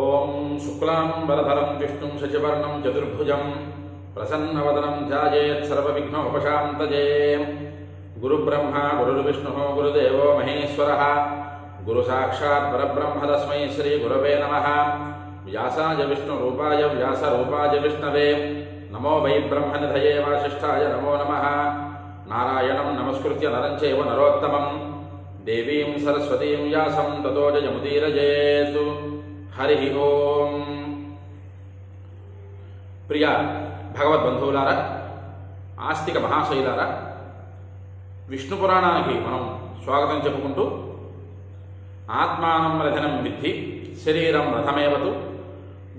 ఓం శుక్లాంబరధరం విష్ణుం శశివర్ణం చతుర్భుజం ప్రసన్నవదనం ధ్యాయేత్ సర్వవిఘ్నోపశాంతయే. గురుబ్రహ్మ గురుర్విష్ణుః గురుదేవో మహేశ్వరః గురు సాక్షాత్ పరబ్రహ్మ తస్మై శ్రీ గురవే నమః. వ్యాసాయ విష్ణురూపాయ వ్యాసరూపాయ విష్ణవే నమో వై బ్రహ్మనిధయే వాసిష్ఠాయ నమో నమః. నారాయణం నమస్కృత్య నరం చైవ నరోత్తమం దేవీం సరస్వతీం వ్యాసం తతో జయముదీరయేత్. హరి ఓం. ప్రియ భగవద్బంధువులారా, ఆస్తిక మహాశైలారా, విష్ణు పురాణానికి మనం స్వాగతం చెప్పుకుంటూ ఆత్మానం రథనం విద్ధి శరీరం రథమేవతు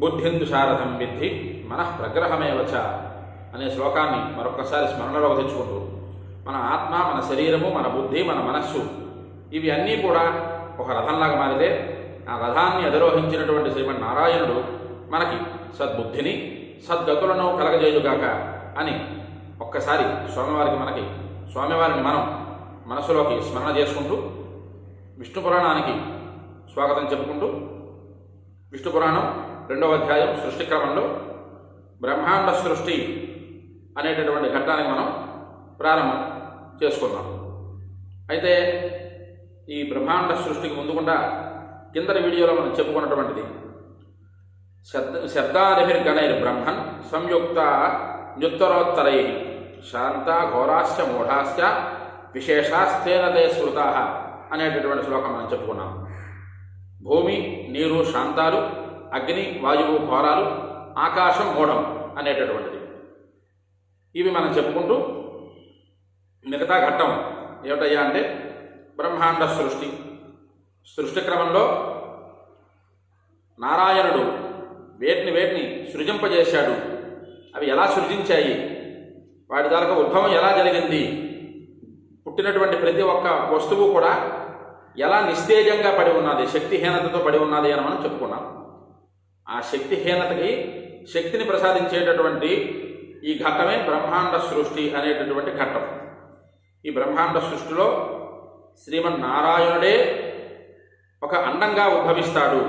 బుద్ధిందు సారథం విద్ధి మనః ప్రగ్రహమేవచ అనే శ్లోకాన్ని మరొకసారి స్మరణలోకి తెచ్చుకుంటూ మన ఆత్మ, మన శరీరము, మన బుద్ధి, మన మనస్సు ఇవి అన్నీ కూడా ఒక రథంలాగా మారితే ఆ రథాన్ని అధిరోహించినటువంటి శ్రీమన్నారాయణుడు మనకి సద్బుద్ధిని సద్గతులను కలగజేయుగాక అని ఒక్కసారి స్వామివారిని మనం మనసులోకి స్మరణ చేసుకుంటూ విష్ణు పురాణానికి స్వాగతం చెప్పుకుంటూ విష్ణు పురాణం 2వ అధ్యాయం సృష్టి క్రమంలో బ్రహ్మాండ సృష్టి అనేటటువంటి ఘట్టానికి మనం ప్రారంభం చేసుకున్నాం. అయితే ఈ బ్రహ్మాండ సృష్టికి ముందుకుండా కిందటి వీడియోలో మనం చెప్పుకున్నటువంటిది శబ్దాదిభిర్గణైర్ బ్రహ్మన్ సంయుక్త న్యుత్తరోత్తరై శాంత ఘోరాశ్చ మూఢాశ్చ విశేషాస్తేన తే స్మృతా అనేటటువంటి శ్లోకం మనం చెప్పుకున్నాం. భూమి, నీరు శాంతాలు, అగ్ని, వాయువు ఘోరాలు, ఆకాశం మూఢం అనేటటువంటిది. ఇవి మనం చెప్పుకుంటూ మిగతా ఘట్టం ఏమిటయ్యా అంటే బ్రహ్మాండ సృష్టి క్రమంలో నారాయణుడు వేటిని సృజింపజేశాడు, అవి ఎలా సృజించాయి, వాటి ద్వారా ఉద్భవం ఎలా జరిగింది, పుట్టినటువంటి ప్రతి ఒక్క వస్తువు కూడా ఎలా నిస్తేజంగా పడి ఉన్నది, శక్తిహీనతతో పడి ఉన్నది అని మనం చెప్పుకున్నాం. ఆ శక్తిహీనతకి శక్తిని ప్రసాదించేటటువంటి ఈ ఘట్టమే బ్రహ్మాండ సృష్టి అనేటటువంటి ఘట్టం. ఈ బ్రహ్మాండ సృష్టిలో శ్రీమన్నారాయణుడే ఒక అండంగా ఉద్భవిస్తాడు.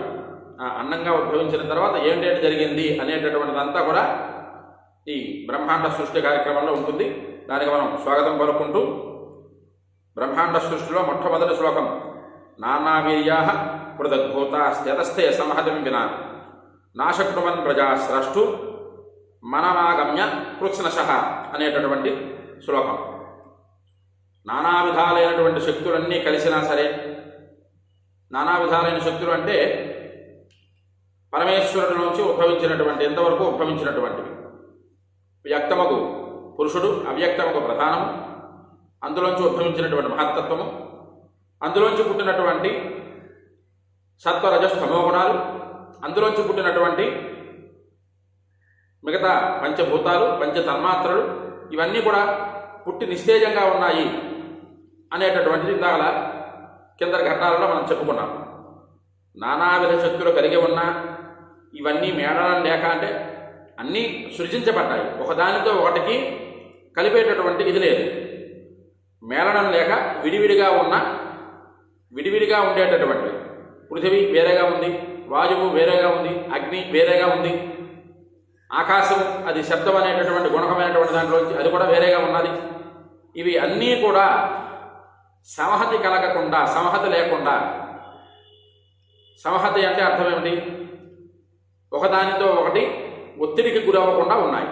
ఆ అండంగా ఉద్భవించిన తర్వాత ఏంటేంటి జరిగింది అనేటటువంటిదంతా కూడా ఈ బ్రహ్మాండ సృష్టి కార్యక్రమంలో ఉంటుంది. దానికి మనం స్వాగతం పలుకుంటూ బ్రహ్మాండ సృష్టిలో మొట్టమొదటి శ్లోకం నానావీర్యా పృథగ్భూతాస్తేతస్థే సంహతం వినా నాశక్నుమన్ ప్రజా స్రష్టు మనమాగమ్య కృత్స్నశః అనేటటువంటి శ్లోకం. నానా విధాలైనటువంటి శక్తులన్నీ కలిసినా సరే, నానా విధాలైన శక్తులు అంటే పరమేశ్వరుడిలోంచి ఉద్భవించినటువంటి ఎంతవరకు ఉద్భవించినటువంటివి. వ్యక్తమగు పురుషుడు, అవ్యక్తమగు ప్రధానము, అందులోంచి ఉద్భవించినటువంటి మహత్తత్వము, అందులోంచి పుట్టినటువంటి సత్వరజస్తమో గుణాలు, అందులోంచి పుట్టినటువంటి మిగతా పంచభూతాలు, పంచతన్మాత్రలు, ఇవన్నీ కూడా పుట్టి నిస్తేజంగా ఉన్నాయి అనేటటువంటిది ఇందాక కిందటి ఘట్టాలలో మనం చెప్పుకున్నాం. నానావిధ శక్తులు కలిగి ఉన్నా ఇవన్నీ మేళనం లేక అంటే అన్నీ సృజించబడ్డాయి. ఒకదానితో ఒకటికి కలిపేటటువంటి ఇది లేదు. మేళనం లేక విడివిడిగా ఉండేటటువంటి పృథివీ వేరేగా ఉంది, వాయువు వేరేగా ఉంది, అగ్ని వేరేగా ఉంది, ఆకాశం అది శబ్దం అనేటటువంటి గుణకమైనటువంటి దాంట్లోంచి అది కూడా వేరేగా ఉన్నది. ఇవి అన్నీ కూడా సమహతి కలగకుండా, సమహతి లేకుండా, సమహతి అంటే అర్థం ఏమిటి? ఒకదానితో ఒకటి ఒత్తిడికి గురవ్వకుండా ఉన్నాయి.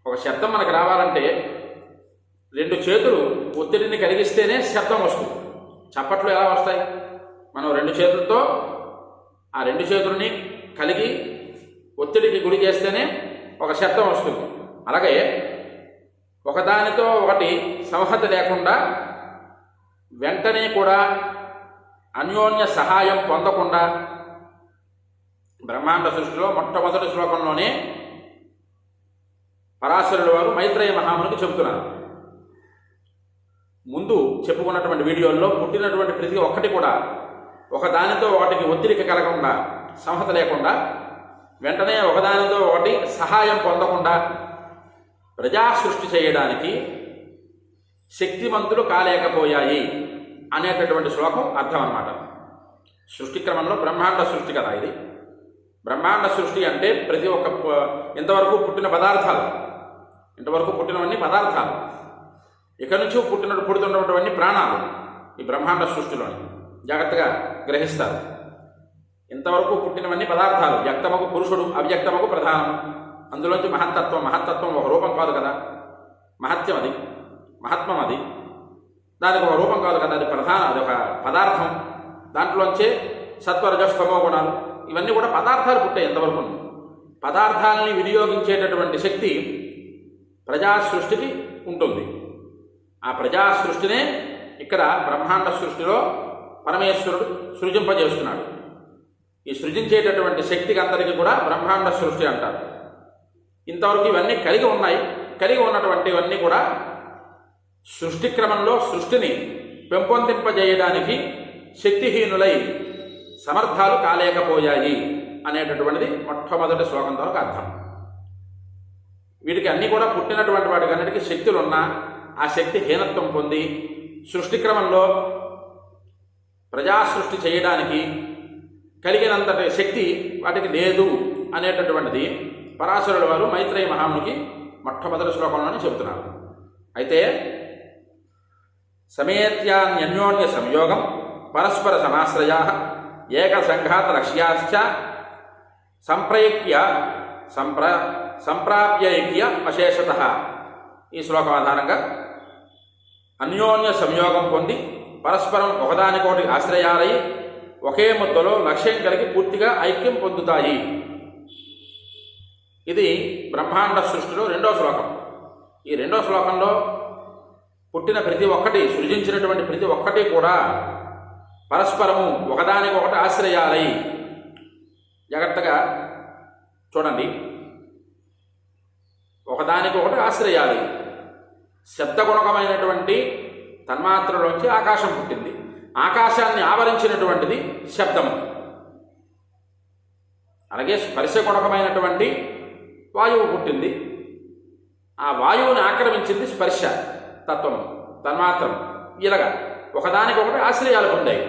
ఒక శబ్దం మనకు రావాలంటే 2 చేతులు ఒత్తిడిని కలిగిస్తేనే శబ్దం వస్తుంది. చప్పట్లు ఎలా వస్తాయి? మనం 2 చేతులతో ఆ 2 చేతుల్ని కలిగి ఒత్తిడికి గురి చేస్తేనే ఒక శబ్దం వస్తుంది. అలాగే ఒకదానితో ఒకటి సంహతి లేకుండా, వెంటనే కూడా అన్యోన్య సహాయం పొందకుండా బ్రహ్మాండ సృష్టిలో మొట్టమొదటి శ్లోకంలోనే పరాశరుడు వారు మైత్రేయ మహామునికి చెబుతున్నారు. ముందు చెప్పుకున్నటువంటి వీడియోల్లో పుట్టినటువంటి ప్రతి ఒక్కటి కూడా ఒకదానితో ఒకటికి ఒత్తిడికి కలగకుండా, సంహత లేకుండా, వెంటనే ఒకదానితో ఒకటి సహాయం పొందకుండా ప్రజా సృష్టి చేయడానికి శక్తివంతులు కాలేకపోయాయి అనేటటువంటి శ్లోకం అర్థం అన్నమాట. సృష్టి క్రమంలో బ్రహ్మాండ సృష్టి కదా ఇది. బ్రహ్మాండ సృష్టి అంటే ప్రతి ఒక్క ఇంతవరకు పుట్టిన పదార్థాలు, ఇంతవరకు పుట్టినవన్నీ పదార్థాలు, ఇక నుంచి పుడుతున్నటువంటి ప్రాణాలు ఈ బ్రహ్మాండ సృష్టిలోని జాగ్రత్తగా గ్రహిస్తారు. ఇంతవరకు పుట్టినవన్నీ పదార్థాలు, వ్యక్తమకు పురుషుడు, అవ్యక్తమకు ప్రధానము. అందులోంచి మహత్తత్వం ఒక రూపం కాదు కదా, మహత్యం అది, మహాత్మం అది, దానికి ఒక రూపం కాదు కదా, అది అది ఒక పదార్థం. దాంట్లోంచే సత్వరజస్తమో గుణాలు ఇవన్నీ కూడా పదార్థాలు పుట్టాయి. ఎంతవరకు పదార్థాలని వినియోగించేటటువంటి శక్తి ప్రజా సృష్టికి ఉంటుంది. ఆ ప్రజా సృష్టినే ఇక్కడ బ్రహ్మాండ సృష్టిలో పరమేశ్వరుడు సృజింపజేస్తున్నాడు. ఈ సృజించేటటువంటి శక్తికి అందరికీ కూడా బ్రహ్మాండ సృష్టి అంటారు. ఇంతవరకు ఇవన్నీ కలిగి ఉన్నాయి. కలిగి ఉన్నటువంటివన్నీ కూడా సృష్టి క్రమంలో సృష్టిని పెంపొందింపజేయడానికి శక్తిహీనులై సమర్థాలు కాలేకపోయాయి అనేటటువంటిది మొట్టమొదటి శ్లోకం వరకు అర్థం. వీటికి అన్నీ కూడా పుట్టినటువంటి వాటికి అన్నిటికీ శక్తులున్నా ఆ శక్తి హీనత్వం పొంది సృష్టి క్రమంలో ప్రజా సృష్టి చేయడానికి కలిగినంతటి శక్తి వాటికి లేదు అనేటటువంటిది పరాశరుల వారు మైత్రేయ మహామునికి మొట్టమొదటి శ్లోకంలోనే చెబుతున్నారు. అయితే సమేత్యాన్యోన్య సంయోగం పరస్పర సమాశ్రయా ఏకసంఘాత లక్ష్యాశ్చ సంప్రాప్యైక్య అశేషత. ఈ శ్లోకం ఆధారంగా అన్యోన్య సంయోగం పొంది పరస్పరం ఒకదానికోటి ఆశ్రయాలై ఒకే ముద్దలో లక్ష్యం కలిగి పూర్తిగా ఐక్యం పొందుతాయి. ఇది బ్రహ్మాండ సృష్టిలో రెండో శ్లోకం. ఈ రెండో శ్లోకంలో పుట్టిన ప్రతి ఒక్కటి, సృజించినటువంటి ప్రతి ఒక్కటి కూడా పరస్పరము ఒకదానికొకటి ఆశ్రయాలై, జాగ్రత్తగా చూడండి, ఒకదానికొకటి ఆశ్రయాలై. శబ్దగుణకమైనటువంటి తన్మాత్రలోంచి ఆకాశం పుట్టింది. ఆకాశాన్ని ఆవరించినటువంటిది శబ్దము. అలాగే స్పర్శగుణకమైనటువంటి వాయువు పుట్టింది. ఆ వాయువుని ఆక్రమించింది స్పర్శ తత్వం, తన్మాత్రం. ఇలాగా ఒకదానికొకటి ఆశ్రయాలు పొందాయి.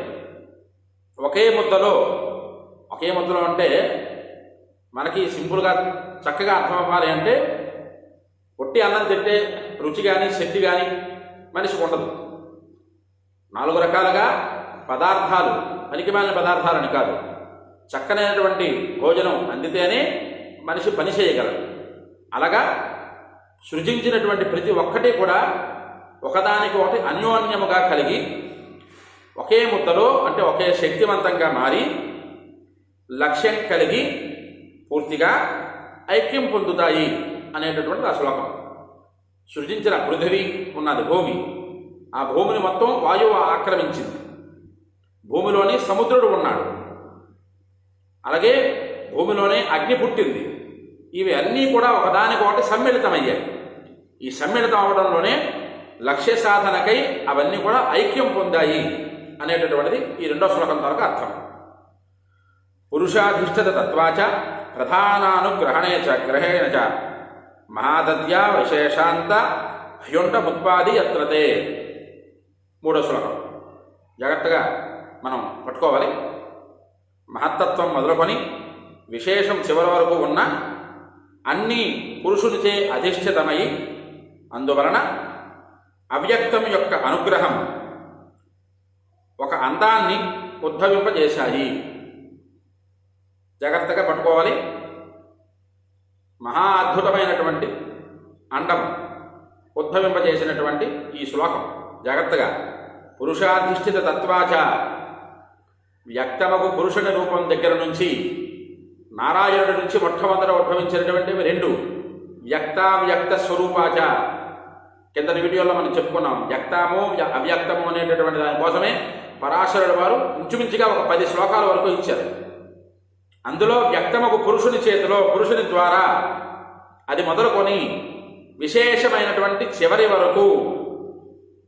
ఒకే ముద్దలో అంటే మనకి సింపుల్గా చక్కగా అర్థం అవ్వాలి అంటే, ఒట్టి అన్నం తింటే రుచి కానీ శక్తి కానీ మనిషికి ఉండదు. 4 రకాలుగా పదార్థాలు, పనికిమాలిన పదార్థాలని కాదు, చక్కనైనటువంటి భోజనం అందితేనే మనిషి పని చేయగలడు. అలాగా సృజించినటువంటి ప్రతి ఒక్కటి కూడా ఒకదానికి ఒకటి అన్యోన్యముగా కలిగి ఒకే ముద్దలో అంటే ఒకే శక్తివంతంగా మారి లక్ష్యం కలిగి పూర్తిగా ఐక్యం పొందుతాయి అనేటటువంటి ఆ శ్లోకం. సృజించిన పృథివీ ఉన్నది, భూమి. ఆ భూమిని మొత్తం వాయువు ఆక్రమించింది. భూమిలోని సముద్రుడు ఉన్నాడు. అలాగే భూమిలోనే అగ్ని పుట్టింది. ఇవి అన్నీ కూడా ఒకదానికొకటి సమ్మిళితమయ్యాయి. ఈ సమ్మిళితం అవడంలోనే లక్ష్య సాధనకై అవన్నీ కూడా ఐక్యం పొందాయి అనేటటువంటిది ఈ రెండో శ్లోకం వరకు అర్థం. పురుషాధిష్ఠిత తత్వాచ గ్రహేణ చ మహాదద్యా విశేషాంత హ్యుంటముత్పాది యత్రతే. మూడో శ్లోకం జాగ్రత్తగా మనం పట్టుకోవాలి. మహత్తత్వం మొదలుకొని విశేషం చివరి వరకు ఉన్న అన్నీ పురుషునిచే అధిష్ఠితమై అందువలన అవ్యక్తం యొక్క అనుగ్రహం ఒక అందాన్ని ఉద్భవింపజేశాయి. జాగ్రత్తగా పట్టుకోవాలి. మహా అద్భుతమైనటువంటి అండం ఉద్భవింపజేసినటువంటి ఈ శ్లోకం జాగ్రత్తగా. పురుషాధిష్ఠిత తత్వాచ, వ్యక్తమగు పురుషుని రూపం దగ్గర నుంచి నారాయణుడి నుంచి మొట్టమొదట ఉద్భవించినటువంటివి 2, వ్యక్తావ్యక్త స్వరూపాచ. కింద వీడియోలో మనం చెప్పుకున్నాం. వ్యక్తము అవ్యక్తము అనేటటువంటి దానికోసమే పరాశరుల వారు ఇంచుమించుగా ఒక 10 శ్లోకాల వరకు ఇచ్చారు. అందులో వ్యక్తమగు పురుషుని చేతిలో, పురుషుని ద్వారా అది మొదలుకొని విశేషమైనటువంటి చివరి వరకు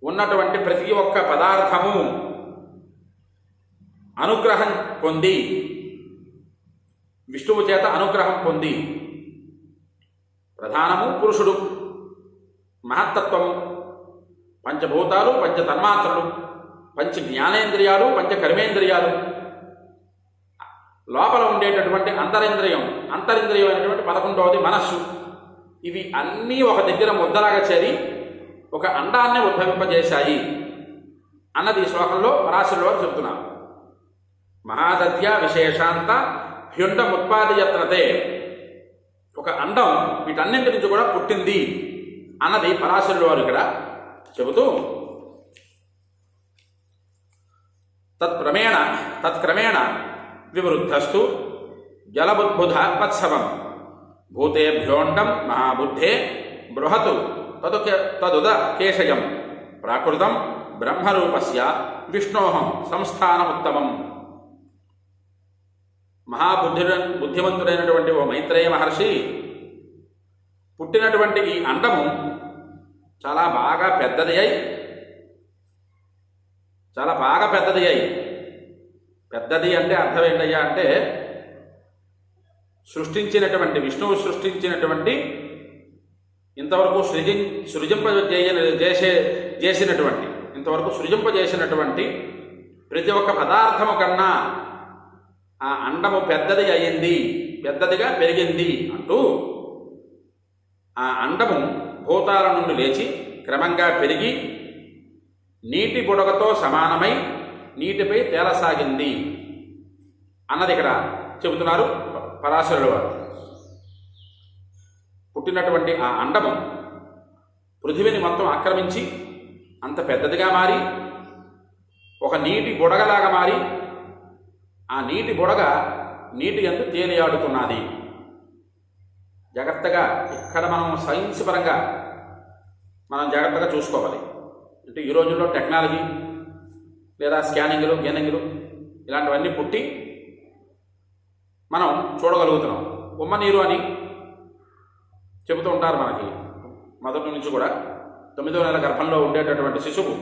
ఉన్నటువంటి ప్రతి ఒక్క పదార్థము అనుగ్రహం పొంది, విష్ణువు చేత అనుగ్రహం పొంది, ప్రధానము పురుషుడు, మహత్తత్వము, పంచభూతాలు, పంచతన్మాత్రలు, పంచ జ్ఞానేంద్రియాలు, పంచ కర్మేంద్రియాలు, లోపల ఉండేటటువంటి అంతరింద్రియమైనటువంటి 11వది మనస్సు. ఇవి అన్నీ ఒక దగ్గర ముద్దలాగా చేరి ఒక అండాన్ని ఉద్భవింపజేశాయి అన్నది ఈ శ్లోకంలో పరాశరుల వారు చెబుతున్నారు. మహాదత్య విశేషాంత హ్యుండముత్పాదయత్నతే, ఒక అండం వీటన్నింటి నుంచి కూడా పుట్టింది అన్నది పరాశరుల వారు ఇక్కడ చెబుతూ, తత్క్రమేణ వివృద్ధస్తు జలబుద్బుధాత్మత్సవం భూతేభ్యోండం మహాబుద్ధే బృహతు తదుదకేశయం ప్రాకృతం బ్రహ్మరూపస్య విష్ణోహం సంస్థానముత్తమం. బుద్ధిమంతుడైనటువంటి ఓ మైత్రేయ మహర్షి, పుట్టినటువంటి ఈ అండము చాలా బాగా పెద్దది అయి, పెద్దది అంటే అర్థం ఏంటయ్యా అంటే సృష్టించినటువంటి విష్ణువు సృష్టించినటువంటి ఇంతవరకు సృజింపజేసినటువంటి ప్రతి ఒక్క పదార్థము కన్నా ఆ అండము పెద్దది అయింది, పెద్దదిగా పెరిగింది అంటూ ఆ అండము భూతాల నుండి లేచి క్రమంగా పెరిగి నీటి బుడగతో సమానమై నీటిపై తేలసాగింది అన్నది ఇక్కడ చెబుతున్నారు పరాశరుల వారు. పుట్టినటువంటి ఆ అండము పృథివిని మొత్తం ఆక్రమించి అంత పెద్దదిగా మారి ఒక నీటి బుడగలాగా మారి ఆ నీటి బుడగ నీటి యందు తేలియాడుతున్నది. జాగ్రత్తగా ఇక్కడ మనం సైన్స్ పరంగా మనం జాగ్రత్తగా చూసుకోవాలి. అంటే ఈ రోజుల్లో టెక్నాలజీ లేదా స్కానింగ్లు ఇలాంటివన్నీ పుట్టి మనం చూడగలుగుతున్నాం. ఉమ్మ నీరు అని చెబుతూ ఉంటారు మనకి మొదటి నుంచి కూడా. 9వ నెల గర్భంలో ఉండేటటువంటి శిశువు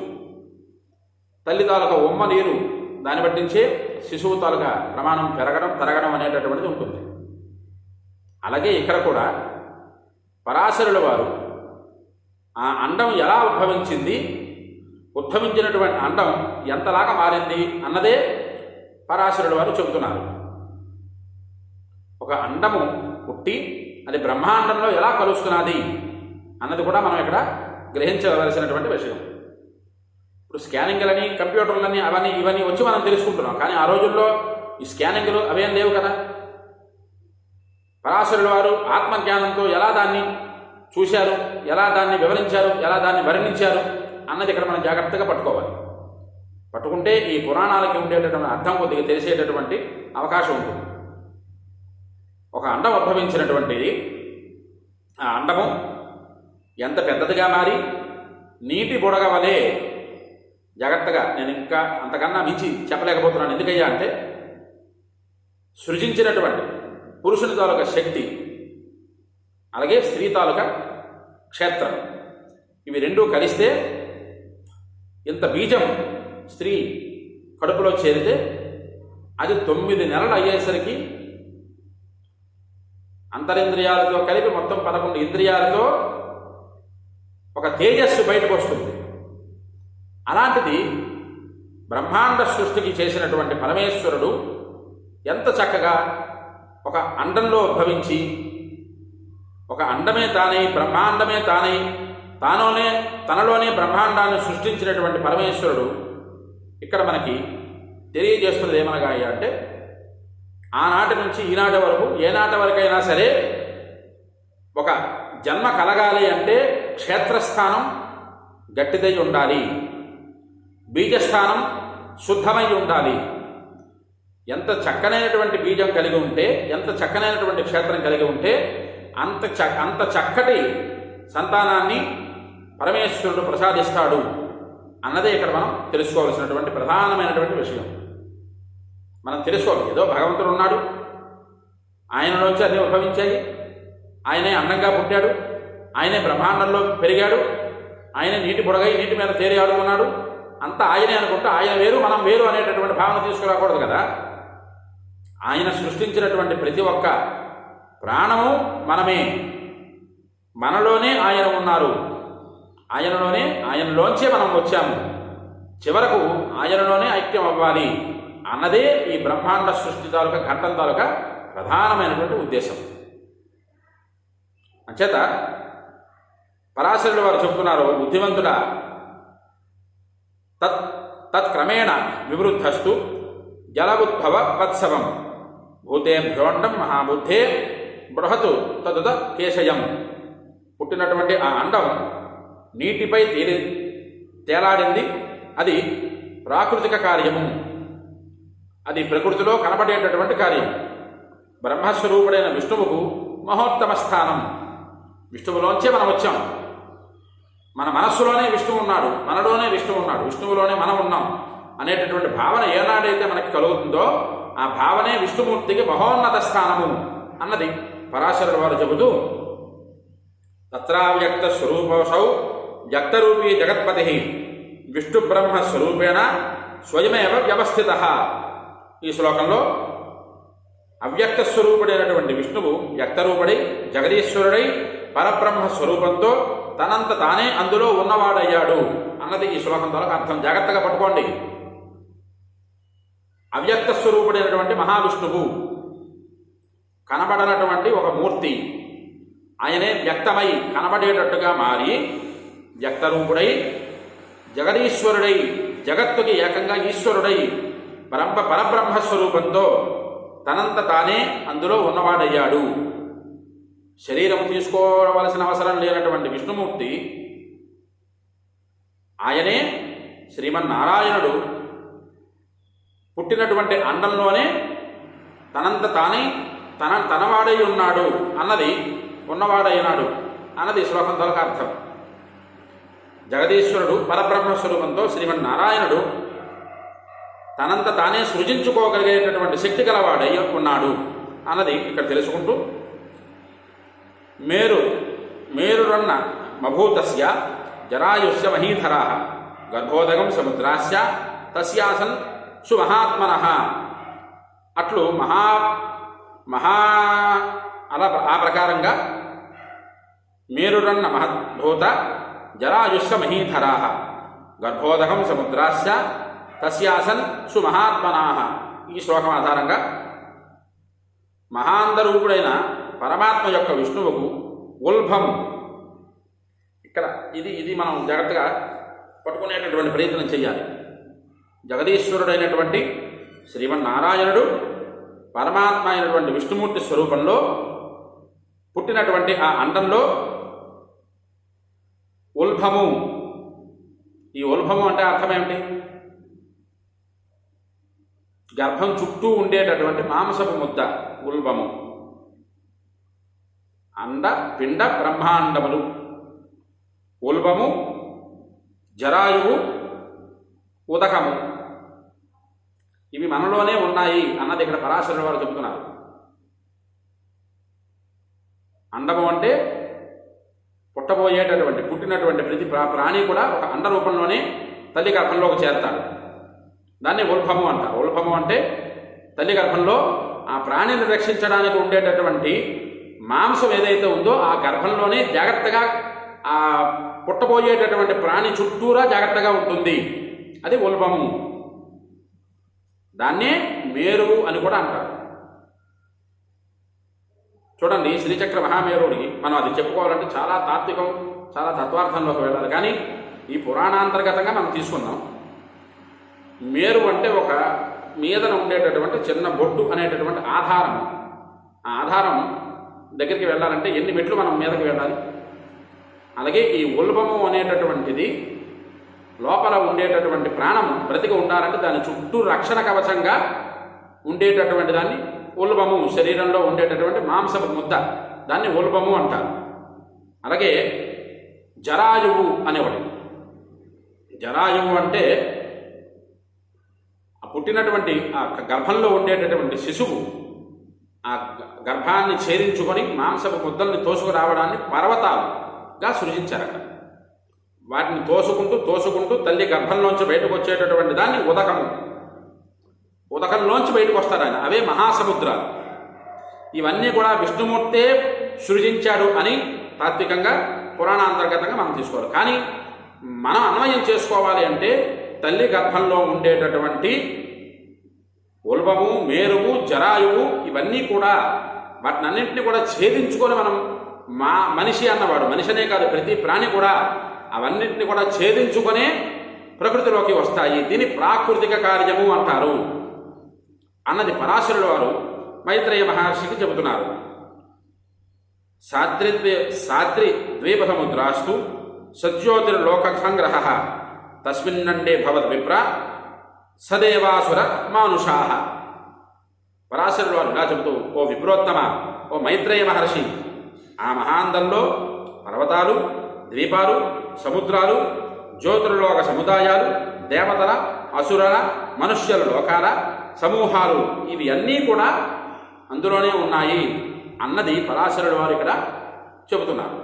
తల్లి తాలూకా ఉమ్మ నీరు దాన్ని బట్టించే శిశువు తాలూకా ప్రమాణం తరగడం అనేటటువంటిది ఉంటుంది. అలాగే ఇక్కడ కూడా పరాశరుల వారు ఆ అండం ఎలా ఉద్భవించినటువంటి అండం ఎంతలాగా మారింది అన్నదే పరాశరుల వారు చెబుతున్నారు. ఒక అండము పుట్టి అది బ్రహ్మాండంలో ఎలా కలుస్తున్నది అన్నది కూడా మనం ఇక్కడ గ్రహించవలసినటువంటి విషయం. ఇప్పుడు స్కానింగ్లని కంప్యూటర్లని ఇవన్నీ వచ్చి మనం తెలుసుకుంటున్నాం. కానీ ఆ రోజుల్లో ఈ స్కానింగ్లు అవేం లేవు కదా. పరాశరుల వారు ఆత్మజ్ఞానంతో ఎలా దాన్ని చూశారు, ఎలా దాన్ని వివరించారు, ఎలా దాన్ని వర్ణించారు అన్నది ఇక్కడ మనం జాగ్రత్తగా పట్టుకోవాలి. పట్టుకుంటే ఈ పురాణాలకి ఉండేటటువంటి అర్థం కొద్దిగా తెలిసేటటువంటి అవకాశం ఉంటుంది. ఒక అండం ఉద్భవించినటువంటిది, ఆ అండము ఎంత పెద్దదిగా మారి నీటి బుడగ వలె, జాగ్రత్తగా నేను ఇంకా అంతకన్నా మించి చెప్పలేకపోతున్నాను. ఎందుకయ్యా అంటే సృజించినటువంటి పురుషుని తాలూకా శక్తి, అలాగే స్త్రీ తాలూకా క్షేత్రం, ఇవి రెండూ కలిస్తే ఇంత బీజం స్త్రీ కడుపులో చేరితే అది 9 నెలలు అయ్యేసరికి అంతరింద్రియాలతో కలిపి మొత్తం 11 ఇంద్రియాలతో ఒక తేజస్సు బయటకు వస్తుంది. అలాంటిది బ్రహ్మాండ సృష్టికి చేసినటువంటి పరమేశ్వరుడు ఎంత చక్కగా ఒక అండంలో ఉద్భవించి, ఒక అండమే తానై బ్రహ్మాండమే తానై తనలోనే బ్రహ్మాండాన్ని సృష్టించినటువంటి పరమేశ్వరుడు ఇక్కడ మనకి తెలియజేస్తున్నది ఏమనగా అంటే ఆనాటి నుంచి ఈనాటి వరకు, ఏనాటి వరకైనా సరే ఒక జన్మ కలగాలి అంటే క్షేత్రస్థానం గట్టిదై ఉండాలి, బీజస్థానం శుద్ధమై ఉండాలి. ఎంత చక్కనైనటువంటి బీజం కలిగి ఉంటే, ఎంత చక్కనైనటువంటి క్షేత్రం కలిగి ఉంటే అంత చక్కటి సంతానాన్ని పరమేశ్వరుడు ప్రసాదిస్తాడు అన్నదే ఇక్కడ మనం తెలుసుకోవాల్సినటువంటి ప్రధానమైనటువంటి విషయం. మనం తెలుసుకోవాలి, ఏదో భగవంతుడు ఉన్నాడు, ఆయనలోంచి అన్నీ ఉద్భవించాయి, ఆయనే అండంగా పుట్టాడు, ఆయనే బ్రహ్మాండంలో పెరిగాడు, ఆయనే నీటి బుడగై నీటి మీద తేలి ఆడుతున్నాడు, అంతా ఆయనే అనుకుంటా ఆయన వేరు మనం వేరు అనేటటువంటి భావన తీసుకురాకూడదు కదా. ఆయన సృష్టించినటువంటి ప్రతి ఒక్క ప్రాణము మనమే, మనలోనే ఆయన ఉన్నారు, ఆయనలోంచే మనం వచ్చాము, చివరకు ఆయనలోనే ఐక్యం అవ్వాలి అన్నదే ఈ బ్రహ్మాండ సృష్టి తాలూకా ఘట్టం తాలూకా ప్రధానమైనటువంటి ఉద్దేశం. అంచేత పరాశరుడు వారు చెబుతున్నారు, బుద్ధివంతుడా తత్క్రమేణ వివృద్ధస్తు జలవుద్భవ వత్సవం భూతేభ్యోండం మహాబుద్ధే బృహతు తదుద కేశయం. పుట్టినటువంటి ఆ అండం నీటిపై తేలాడింది. అది ప్రాకృతిక కార్యము, అది ప్రకృతిలో కనబడేటటువంటి కార్యం. బ్రహ్మస్వరూపుడైన విష్ణువుకు మహోత్తమ స్థానం. విష్ణువులోంచే మనం వచ్చాం. మన మనస్సులోనే విష్ణువు ఉన్నాడు, మనలోనే విష్ణువు ఉన్నాడు, విష్ణువులోనే మనం ఉన్నాం అనేటటువంటి భావన ఏనాడైతే మనకి కలుగుతుందో ఆ భావనే విష్ణుమూర్తికి మహోన్నత స్థానము అన్నది పరాశరుడు వారు చెబుతూ, తత్రావ్యక్త స్వరూపౌషౌ వ్యక్తరూపీ జగత్పతి విష్ణు బ్రహ్మ స్వరూపేణ స్వయమేవ వ్యవస్థిత. ఈ శ్లోకంలో అవ్యక్త స్వరూపుడైనటువంటి విష్ణువు వ్యక్తరూపుడై జగదీశ్వరుడై పరబ్రహ్మ స్వరూపంతో తనంత తానే అందులో ఉన్నవాడయ్యాడు అన్నది ఈ శ్లోకంతో అర్థం. జాగ్రత్తగా పట్టుకోండి. అవ్యక్త స్వరూపుడైనటువంటి మహావిష్ణువు కనబడనటువంటి ఒక మూర్తి, ఆయనే వ్యక్తమై కనబడేటట్టుగా మారి వ్యక్తరూపుడై జగదీశ్వరుడై జగత్తుకి ఏకంగా ఈశ్వరుడై పరబ్రహ్మ స్వరూపంతో తనంత తానే అందులో ఉన్నవాడయ్యాడు. శరీరం తీసుకోవలసిన అవసరం లేనటువంటి విష్ణుమూర్తి ఆయనే శ్రీమన్నారాయణుడు పుట్టినటువంటి అండంలోనే తనంత తానే తనవాడై ఉన్నాడు అన్నది, ఉన్నవాడైనాడు అన్నది శ్లోకంతో అర్థం. జగదీశ్వరుడు పరబ్రహ్మస్వరూపంతో శ్రీమన్నారాయణుడు తనంత తానే సృజించుకోగలిగేటటువంటి శక్తి గలవాడై ఉన్నాడు అన్నది ఇక్కడ తెలుసుకుంటూ, మేరురన్న మభూతస్య జరాయుష్య మహీధరా గర్భోదగం సముద్రాస్య తస్యాసన్ సుమహాత్మనః. అట్లు ఆ ప్రకారంగా మేరురన్న మహద్భూత జరాయుష్య మహీధరా గర్భోదగం సముద్రాస్య తస్యాసన్ సుమహాత్మనాః. ఈ శ్లోకం ఆధారంగా మహాంతరూపుడైన పరమాత్మ యొక్క విష్ణువుకు ఉల్భం, ఇక్కడ ఇది మనం జాగ్రత్తగా పట్టుకునేటటువంటి ప్రయత్నం చేయాలి. జగదీశ్వరుడైనటువంటి శ్రీమన్నారాయణుడు పరమాత్మ అయినటువంటి విష్ణుమూర్తి స్వరూపంలో పుట్టినటువంటి ఆ అండంలో ఉల్భము. ఈ ఉల్భము అంటే అర్థం ఏమిటి? గర్భం చుట్టూ ఉండేటటువంటి మాంసపు ముద్ద ఉల్భము. అండ పిండ బ్రహ్మాండములు, ఉల్భము, జరాయువు, ఉదకము, ఇవి మనలోనే ఉన్నాయి అన్నది ఇక్కడ పరాశరుడు వారు చెబుతున్నారు. అండము అంటే పుట్టినటువంటి ప్రతి ప్రాణి కూడా ఒక అండ రూపంలోనే తల్లి గర్భంలోకి చేరతాడు. దాన్ని ఉల్భము అంట. ఉల్భము అంటే తల్లి గర్భంలో ఆ ప్రాణిని రక్షించడానికి ఉండేటటువంటి మాంసం ఏదైతే ఉందో ఆ గర్భంలోనే జాగ్రత్తగా ఆ పుట్టబోయేటటువంటి ప్రాణి చుట్టూరా జాగ్రత్తగా ఉంటుంది. అది ఉల్భము. దాన్నే మేరువు అని కూడా అంటారు. చూడండి, శ్రీచక్ర మహామేరుడికి మనం అది చెప్పుకోవాలంటే చాలా తాత్వికం, చాలా తత్వార్థంలోకి వెళ్ళాలి. కానీ ఈ పురాణాంతర్గతంగా మనం తీసుకుందాం. మేరు అంటే ఒక మీదన ఉండేటటువంటి చిన్న బొట్టు అనేటటువంటి ఆధారం. ఆ ఆధారం దగ్గరికి వెళ్ళాలంటే ఎన్ని మెట్లు మనం మీదకి వెళ్ళాలి. అలాగే ఈ ఉల్భము అనేటటువంటిది లోపల ఉండేటటువంటి ప్రాణం బ్రతికి ఉండాలంటే దాని చుట్టూ రక్షణ కవచంగా ఉండేటటువంటి దాన్ని ఉల్భము, శరీరంలో ఉండేటటువంటి మాంసపు ముద్ద, దాన్ని ఉల్భము అంటారు. అలాగే జరాయువు అనేవాడు. జరాయువు అంటే పుట్టినటువంటి ఆ గర్భంలో ఉండేటటువంటి శిశువు ఆ గర్భాన్ని ఛేదించుకొని మాంసపు ముద్దల్ని తోసుకురావడాన్ని పర్వతాలుగా సృజించారు. అక్కడ వాటిని తోసుకుంటూ తల్లి గర్భంలోంచి బయటకు వచ్చేటటువంటి దాన్ని ఉదకము. ఉదకంలోంచి బయటకు వస్తాడు ఆయన. అవే మహాసముద్రాలు. ఇవన్నీ కూడా విష్ణుమూర్తే సృజించాడు అని తాత్వికంగా పురాణాంతర్గతంగా మనం తీసుకోవాలి. కానీ మనం అన్వయం చేసుకోవాలి అంటే తల్లి గర్భంలో ఉండేటటువంటి ఉల్బము, మేరువు, జరాయువు ఇవన్నీ కూడా వాటినన్నింటినీ కూడా ఛేదించుకొని మనం మనిషి అన్నవాడు, మనిషినే కాదు ప్రతి ప్రాణి కూడా అవన్నింటినీ కూడా ఛేదించుకొనే ప్రకృతిలోకి వస్తాయి. దీని ప్రాకృతిక కార్యము అంటారు అన్నది పరాశరుల వారు మైత్రేయ మహర్షికి చెబుతున్నారు. సాద్రి ద్వీప సముద్రాస్తు సజ్యోతిర్లోక సంగ్రహ తస్మిన్నండే భవద్విప్ర సదేవాసుర మానుషా. పరాశరుల వారు ఇలా చెబుతూ, ఓ విప్రోత్తమ, ఓ మైత్రేయ మహర్షి, ఆ మహాందంలో పర్వతాలు, ద్వీపాలు, సముద్రాలు, జ్యోతిర్లోక సముదాయాలు, దేవతల, అసురుల, మనుష్యుల లోకాల సమూహాలు ఇవి అన్నీ కూడా అందులోనే ఉన్నాయి అన్నది పరాశరుల వారు ఇక్కడ చెబుతున్నారు.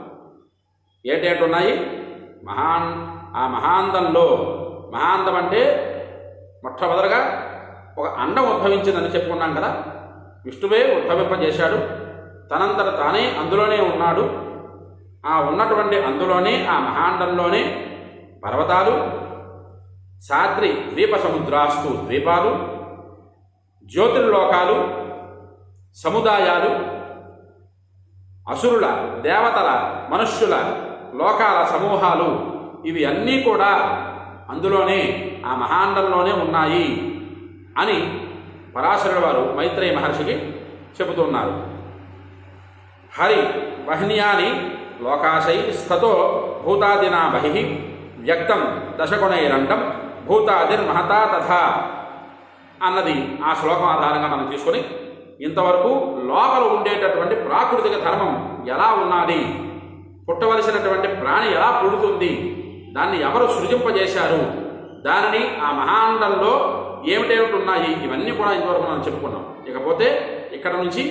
ఏంటేంటి ఉన్నాయి? ఆ మహాందంలో, మహాందం అంటే మొట్టమొదటిగా ఒక అండం ఉద్భవించిందని చెప్పుకున్నాం కదా. విష్ణువే ఉద్భవింపజేశాడు, తనంతట తానే అందులోనే ఉన్నాడు. ఆ ఉన్నటువంటి అందులోనే, ఆ మహాండంలోనే పర్వతాలు, సాద్రి ద్వీప సముద్రాస్తు ద్వీపాలు, జ్యోతిర్లోకాలు, సముదాయాలు, అసురుల, దేవతల, మనుష్యుల లోకాల సమూహాలు ఇవి అన్నీ కూడా అందులోనే, ఆ మహాండంలోనే ఉన్నాయి అని పరాశరుల వారు మైత్రేయ మహర్షికి చెబుతున్నారు. హరి వహ్న్యాని లోకాశై స్థతో భూతాదినా బహిః వ్యక్తం దశగుణైరండం భూతాదిర్మహతా తథా అన్నది ఆ శ్లోకం ఆధారంగా మనం తీసుకొని ఇంతవరకు లోపల ఉండేటటువంటి ప్రాకృతిక ధర్మం ఎలా ఉన్నది, పుట్టవలసినటువంటి ప్రాణి ఎలా పుడుతుంది, దాన్ని ఎవరు సృజింపజేశారు, దానిని ఆ మహాండంలో ఏమిటేమిటి ఉన్నాయి, ఇవన్నీ కూడా ఇంతవరకు మనం చెప్పుకున్నాం. ఇకపోతే ఇక్కడ నుంచి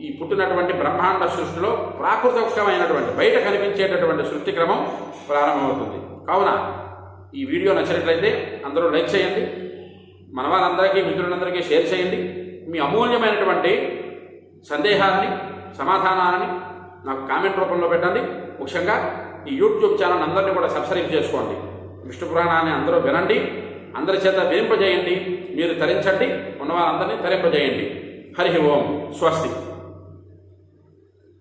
ఈ పుట్టినటువంటి బ్రహ్మాండ సృష్టిలో ప్రాకృతికమైనటువంటి బయట కనిపించేటటువంటి సృష్టి క్రమం ప్రారంభమవుతుంది. కావున ఈ వీడియో నచ్చినట్లయితే అందరూ లైక్ చేయండి, మన వారందరికీ, మిత్రులందరికీ షేర్ చేయండి. మీ అమూల్యమైనటువంటి సందేహాన్ని, సమాధానాలని నాకు కామెంట్ రూపంలో పెట్టండి. ముఖ్యంగా ఈ యూట్యూబ్ ఛానల్ అందరినీ కూడా సబ్స్క్రైబ్ చేసుకోండి. విష్ణు పురాణాన్ని అందరూ వినండి, అందరి చేత వినింపజేయండి, మీరు తరించండి, ఉన్నవారందరినీ తరింపజేయండి. హరి ఓం. స్వస్తి.